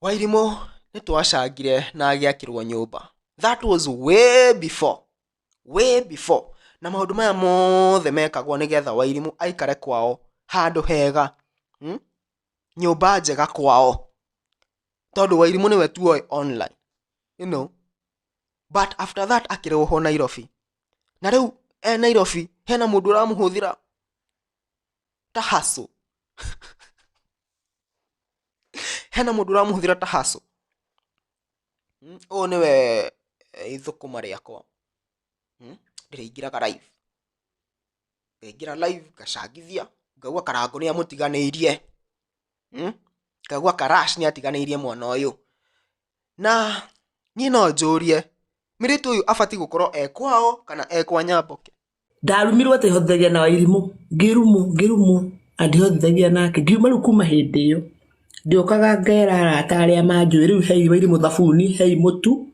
Wairimu nitwacangire na agiakirwo nyumba. That was way before. Na maundu maya mothe mekagwo nigetha Wairimu aikare kwao handu hega, nyumba njega kwao, tondu Wairimu niwe tuoe online, but after that akireho Nairobi, na riu Nairobi hena mundu uramuhuthira ta haso hena mundu uramuhuthira ta haso. O niwe ithukuma riakwa, ndiraingiraga live, ngaingira live ngacangithia, ngauga Karangu ni amutiganiirie, ngauga Karash ni atiganiirie mwana uyu, na ni no njurie miritu uyu abati gukorwo kwao kana kwa Nyamboke. Ndarumirwo ati hothagia na Wairimu, ngirumu andihothagia nake, ngiuma riu kuma hindi iyo ndiokaga ngera arata aria manjui riu hei Wairimu thabuni, hei mutu,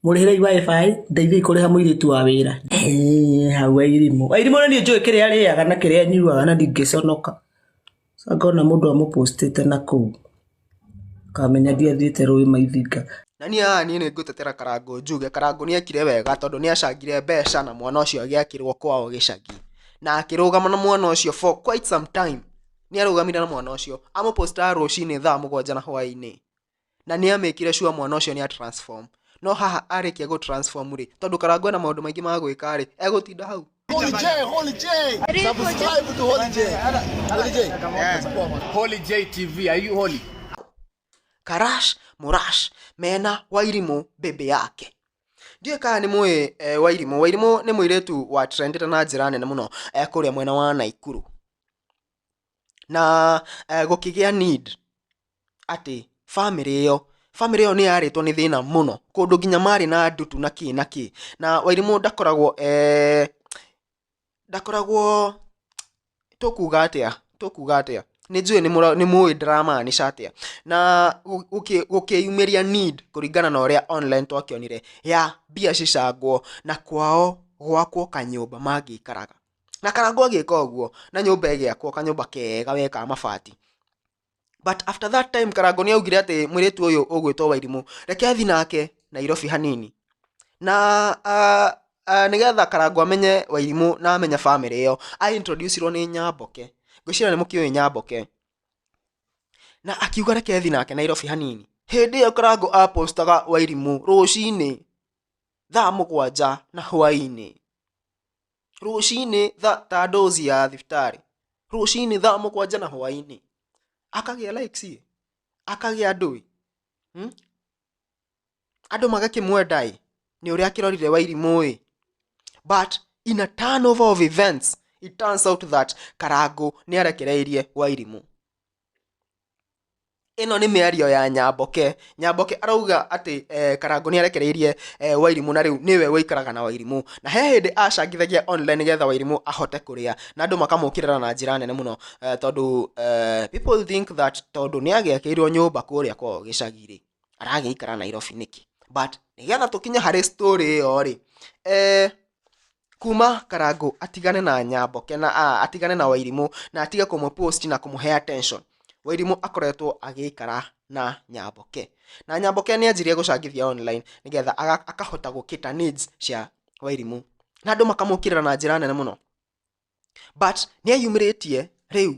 murihirei wifi, ndeithia kuriha muiritu wa wira. Hau Wairimu ni njui kiria ariaga na kiria nyuaga na ndingiconoka. Ngona mundu amupostete na kuu, kamenya ndiathiite rui maithinga. Na ni ngutetera Karangu njuge Karangu ni ekire wega tondu ni acangire mbeca na mwana ucio agiakirwo kwao gicagi, na akirugama na mwana ucio for quite some time. Ni arugamire na mwana ucio, amuposta rucini thaa 7 na hwaini, na ni amikire sure mwana ucio ni a transform. No haha arikia go transform ri tondu Karangu na maundu maingi ma gwika ri egutinda hau. Holy J, subscribe to Holy J. Holy J TV, are you holy? Karash Murash mena Wairimu bebe yake. Ndiye kana ni mwe Wairimu ni muiretu wa trendita na njira nene muno kuria mwena wa Naikuru. Na gukigia need ati family iyo ni yaritwo ni thina muno kundu ginya mari na ndutu na ki na Wairimu ndakoragwo tukuga atia ni njui ni mui drama ni shatia na gukiyumiria need kuringana na uria online twakionire ya bia cicangwo na kwao gwakwo kanyumba mangikaraga, na Karangu agika uguo na nyumba igiakwo kanyumba kega weka mabati. But after that time Karangu ni augire ati mwiretu uyu ugwitwo Wairimu reke athi nake Nairobi hanini, na nigetha Karangu amenye Wairimu na amenya family iyo introduce ro ni Nyamboke. Gwicira ni mukiyo Nyamboke, na akiuga reke athi nake Nairobi hanini. Hindi iyo Karangu apostaga Wairimu rucini thaa 7 na hwaini, rucini ta dozi ya thibitari, rucini thaa 7 na hwaini, akagia likes, akagia ndui, andu magakimwendai ni uria akirorire Wairimu. But in a turnover of events, it turns out that Karangu ni arekereirie Wairimu. Ino ni miario ya Nyamboke arauga ati Karangu ni arekereirie Wairimu na riu niwe wikaraga na Wairimu, na he hindi acangithagia online nigetha Wairimu ahote kuria na andu makamukirira na njira nene muno, tondu people think that tondu ni agiakirwo nyumba kuria kwao gicagi aragiikara Nairobi niki. But nigetha tukinya hari story iyo ri kuma Karangu atigane na Nyamboke na atigane na Wairimu na atige kumupost na kumuhe attention, Wairimu akoretwo agiikara na Nyamboke, na Nyamboke ni anjirie gucangithia online nigetha akahota gukita needs cia Wairimu na andu makamukirira na njira nene muno. But ni ayumiritie riu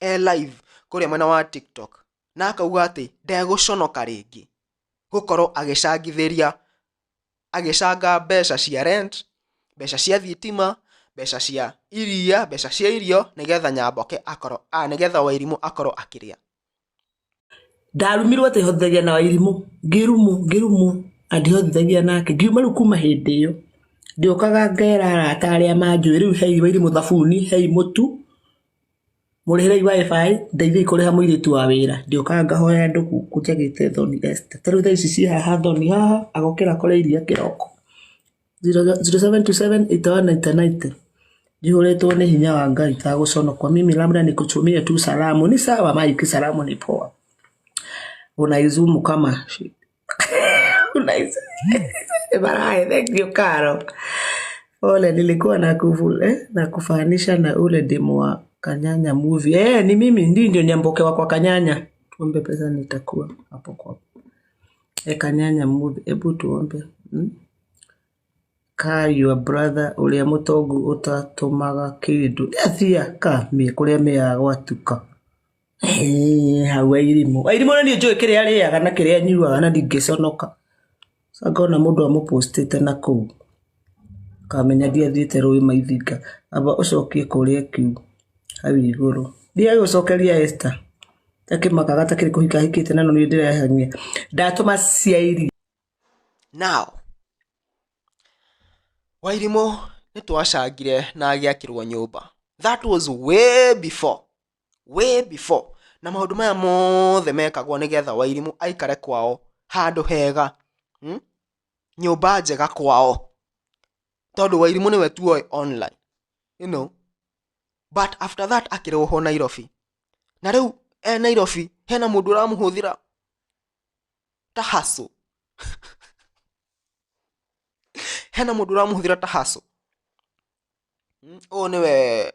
live kuria mwena wa TikTok na akauga ati ndeguconoka ringi gukorwo agicanga mbeca cia rent, mbeca cia thitima, mbeca cia irio nigetha Nyamboke nigetha Wairimu akorwo akiria. Ndarumirwo ati hothagia na Wairimu, ngirumu andihothagia nake, ngiuma riu kuma hindi iyo ndiokaga ngera arata aria manjui riu hei Wairimu thabuni, hei mutu, murihirei wifi, ndeithia kuriha muiritu wa wira. Ndiokaga ngahoya andu kunjagite thoni Esther, tariu thaa ici cia haha thoni haha agokira kore iria kiroko 0727 8190. Jiholetwo ni hinya wa Ngai taguconokwa. Mimi labda nikutumie tu salamu, ni sawa Mike, salamu ni poa, unaizumu kama unaizumu baraye. Thank you Karo. Ole nilikuwa na kufanisha na ule demo wa Kanyanya movie. Ni mimi ndio Nyamboke wa kwa Kanyanya. tuombe pesa nitakuwa hapo kwa ekanyanya muthe ebu tuombe ka your brother uria mutongu utatumaga kindu athia ka me kuria me agwatuka hau Wairimu ni njui kiria ariaga na kiria nyuaga na ndingiconoka ngona mundu amupostite na kuu kamenya ndiathiite rui maithinga aba ucokie kuria kiu hau iguru ndia gucokeria Esther takimakaga takiri kuhika hikite nano ni ndirehania ndatuma ciairi. Now Wairimu ni twacangire na agiakirwo nyumba. That was way before na maundu maya mothe mekagwo nigetha Wairimu aikare kwao handu hega, nyumba njega kwao, tondu Wairimu niwe tuoe online, you know. But after that akireho Nairobi, na riu Nairobi hena mundu uramuhuthira ta haso hena mundu uramuhuthira ta haso. O niwe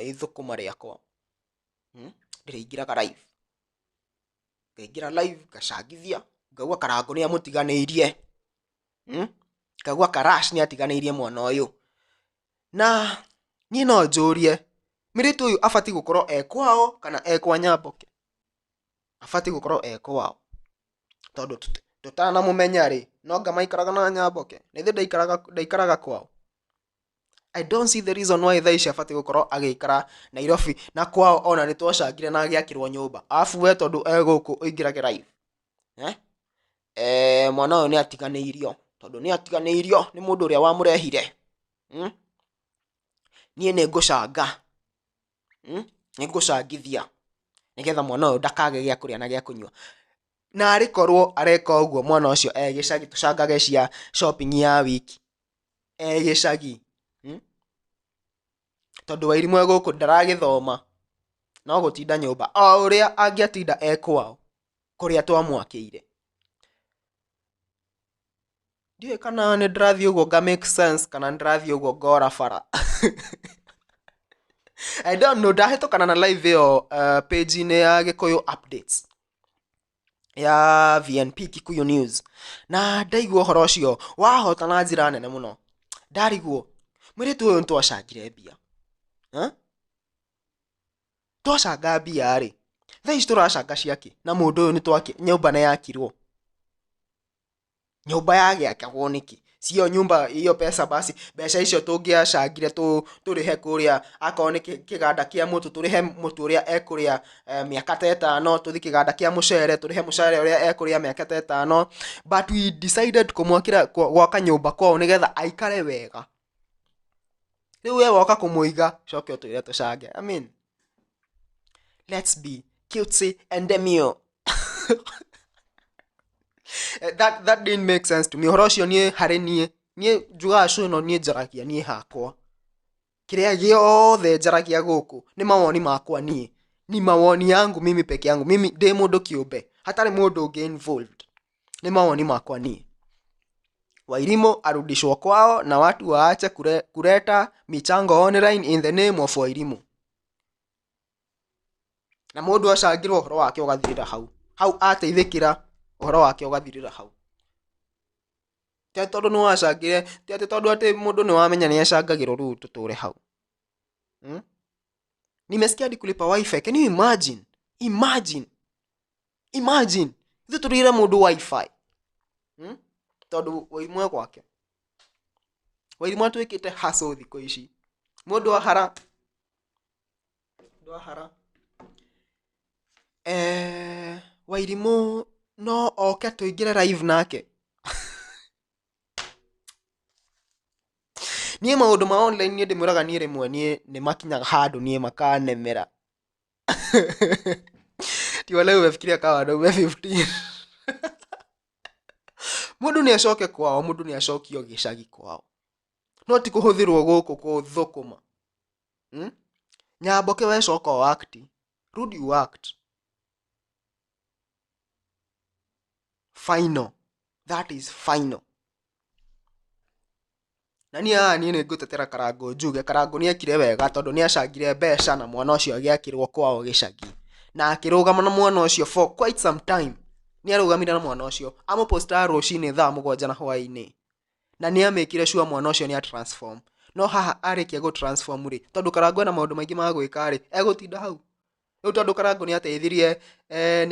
ithukuma riakwa, ndiraingiraga live, ngaingira live gacangithia ngauga Karango ni amutiganiirie, ngauga Karash ni atiganiirie mwana uyu, na ni no njurie miritu uyu afati gukorwo ekwao kana ekwa Nyamboke. Afati gukorwo ekwao tondu tutana mumenya ri no ngamaikaraga na Nyamboke, nithi ndaikaraga kwao. I don't see the reason why Thaisha afati gukorwo agikara Nairobi na kwao ona ni twacangire na agiakirwo nyumba afu we tondu eguku uingirage live mwana uyu ni atiganiirio, tondu ni atiganiirio ni mundu uria wamurehire. Nie ni ngucanga ni ngucangithia nigetha mwana uyu ndakage gia kuria na gia kunywa, na arikorwo areka uguo mwana ucio egicagi tucangage cia shopping ya wiki egicagi, tondu Wairimu eguku ndaragithoma no gutinda nyumba o uria angiatinda ekwao kuria twamwakire. Ndiwe kana ni ndirathie uguo nga make sense kana ndirathie uguo ngora bara. I don't know, ndahetũkana na live yo page ine ya Gikuyu updates ya VNP Kikuyu News, na ndaigua horo cio wahota na njira nene muno. Ndariguo mwiritu uyu ntwacangire mbia, twacanga mbia ri thaici turacanga ciaki na mundu uyu ni twaki nyumba na yakirwo, nyumba yagiakagwo niki sio nyumba iyo pesa basi beca icio tungiacangire turihe kuria akorwo ni kiganda kia mutu turihe mutu uria ekuria miaka 5 tuthi kiganda kia mucere turihe mucere uria ekuria miaka 5, but we decided kumwakira gwaka nyumba kwao nigetha aikare wega. Riu we woka kumuiga coke utwire tucange. I mean, let's be cutesy and demure. That didn't make sense to me. Horo cio nie hari nie njuga acu no nie njaragia nie hakwa, kiria giothe njaragia guku ni mawoni makwa nie, ni mawoni yangu mimi peke yangu, mimi ndi mundu kiumbe hatari mundu ungi involved, ni mawoni makwa nie. Wairimu arudishwa kwao na watu waache kuleta michango online in the name of Wairimu, na mundu acangirwo horo wake ugathirira hau ateithikira horo wake ugathirira hau. Te tondu ni wacangire ti ati tondu ati mundu ni wamenya ni acangagirwo riu tuture hau. Nimesikia hadi kulipa wifi. Can you imagine ithu turire mundu wifi tondu Wairimu gwake. Wairimu atwikite haso thiko ici mundu ahara Wairimu no oke tuingire live nake. Nie maundu ma online nie ndimuraga nie rimwe nie ni makinyaga handu nie makanemera. Ti wale umefikiria kawa ndo 15. Mundu ni acoke kwao, mundu ni acokio gicagi kwao, no ti kuhuthirwo guku kuthukuma. Nyamboke we coka act, rudi act final, that is final. Na ni ngutetera Karango njuge Karango ni ekire wega tondu ni acangire mbeca na mwana ucio agiakirwo kwao gicagi, na akirugama na mwana ucio for quite some time. Ni arugamira na mwana ucio amuposta rucini thaa 7 na hwaini, na ni amekire sure mwana ucio ni a transform. No haha arikia go transform ri tondu Karangũ na maundu maingi ma gwika ri egutinda hau. Riu tondu Karangũ ni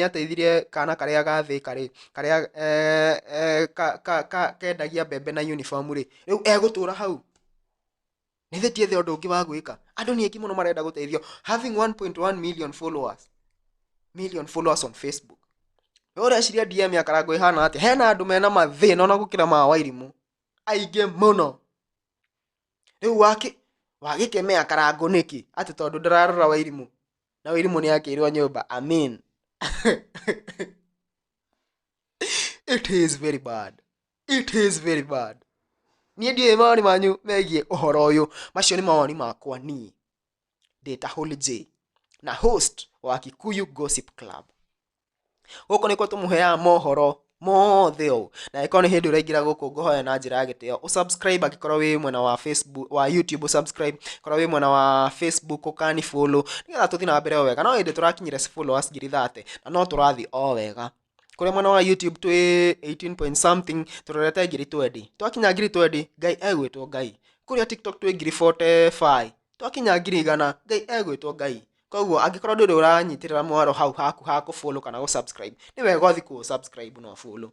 ateithirie kana karia gathika ri karia kendagia mbembe na uniform ri riu egutura hau. Nithetie the undu ungi wa gwika. Andu ni eki muno marenda guteithio, having 1.1 million followers on Facebook. Ora ciria DM ya Karangũ ihana ati hena andu mena mathina ona gukira ma Wairimu aige muno. Riu wagikemea Karangũ niki ati tondu ndararora Wairimu na Wairimu ni akirwo nyumba. Amen. It is very bad. It is very bad. Niĩ ndiũĩ mawoni manyu megiĩ ũhoro ũyũ. Macio nĩ mawoni makwa niĩ ndĩta Holy J na host wa Kikuyu Gossip Club. Gũkũ nĩkuo tũmũheaga mohoro mothe ũũ, na ĩkorwo nĩ hĩndĩ ũraingĩra gũkũ ngũhoya na njĩra ya gĩtĩo ũsubscribe angĩkorwo wĩ mwena wa Facebook wa YouTube subscribe, korwo wĩ mwena wa Facebook ũkani follow nĩgetha tũthiĩ na mbere o wega. No hĩndĩ tũrakinyire followers 30,000 na no tũrathiĩ o wega. Kũrĩa mwena wa YouTube twĩ 18 point something, tũrorete 20,000. Twakinya 20,000 Ngai egwĩtwo Ngai. Kũrĩa TikTok twĩ 45,000. Twakinya 100,000 Ngai egwĩtwo Ngai. Koguo angĩkorwo ndũrĩ ũranyitirĩra mwaro hau haku ha follow kana go subscribe, nĩ wega ũthiĩ ku subscribe no follow.